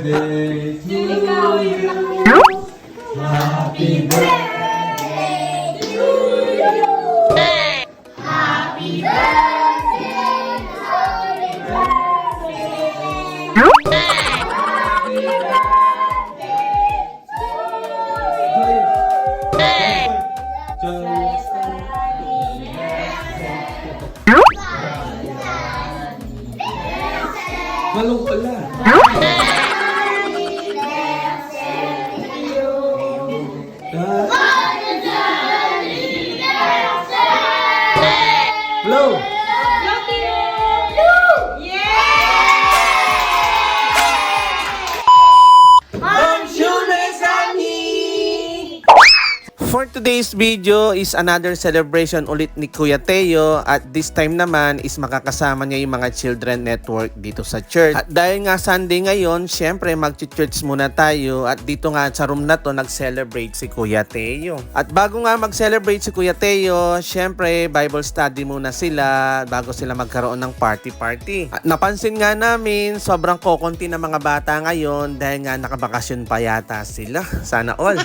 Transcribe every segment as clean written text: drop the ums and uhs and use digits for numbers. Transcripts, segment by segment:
birthday to Ikaw you. yung Happy birthday to you. Happy birthday, happy birthday. Happy birthday to you. Malong pala. Blow! For today's video is another celebration ulit ni Kuya Teo at this time naman is makakasama niya yung mga children network dito sa church. At dahil nga Sunday ngayon, syempre mag-church muna tayo at dito nga sa room na to nag-celebrate si Kuya Teo. At bago nga mag-celebrate si Kuya Teo, syempre Bible study muna sila bago sila magkaroon ng party-party. At napansin nga namin sobrang kokonti ng mga bata ngayon dahil nga nakabakasyon pa yata sila. Sana all.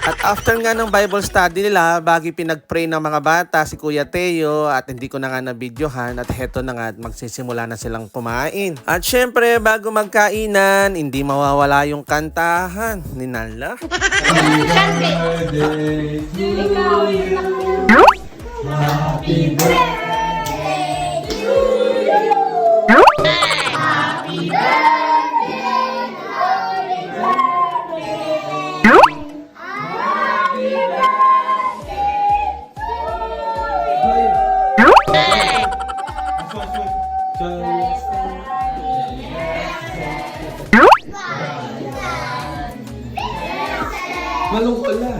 At after nga ng Bible study nila, bagi pinag-pray ng mga bata si Kuya Teo at hindi ko na nga na-videohan at heto na nga at magsisimula na silang kumain. At syempre, bago magkainan, hindi mawawala yung kantahan ni Nala. Happy birthday to Ikaw you. yung Happy birthday to you. Happy birthday, happy birthday. Happy Malong pala.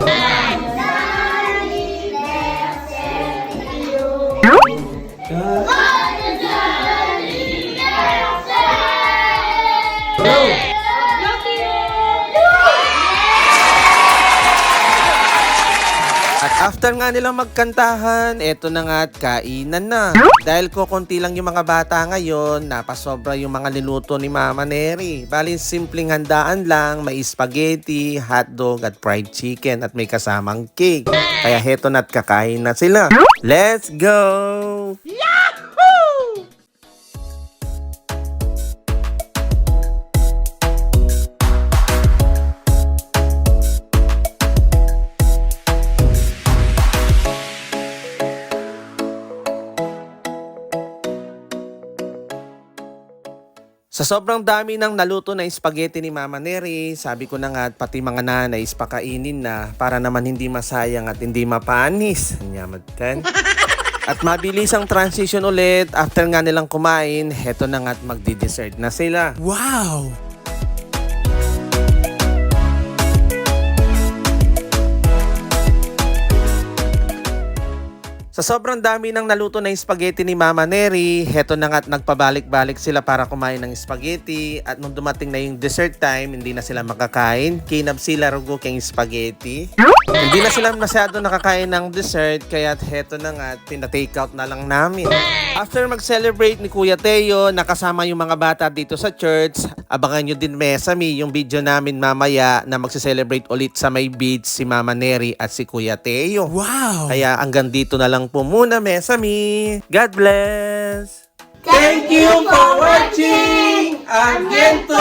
At after nga nilang magkantahan, eto na nga at kainan na. Dahil kokonti lang yung mga bata ngayon, napasobra yung mga niluto ni Mama Neri. Bali, simpleng handaan lang, may spaghetti, hotdog at fried chicken at may kasamang cake. Kaya heto na at kakain na sila. Let's go! Sa sobrang dami ng naluto na spaghetti ni Mama Neri, sabi ko na nga at pati mga nanay is pakainin na para naman hindi masayang at hindi mapanis. Nyamad. At mabilis ang transition ulit after nga nilang kumain, heto na nga at magdi-dessert na sila. Wow! Sa sobrang dami ng naluto na spaghetti ni Mama Neri, heto na nga at nagpabalik-balik sila para kumain ng spaghetti. At nung dumating na yung dessert time, hindi na sila makakain. Kinab sila rugo keng spaghetti. Hindi na sila masyado nakakain ng dessert, kaya heto na nga at pina-take out na lang namin. After mag-celebrate ni Kuya Teo, nakasama yung mga bata dito sa church. Abangan nyo din Mesami yung video namin mamaya na magse-celebrate ulit sa may beach si Mama Neri at si Kuya Teo. Wow! Kaya hanggang dito na lang po muna Mesami. God bless! Thank you for watching! Ang gento!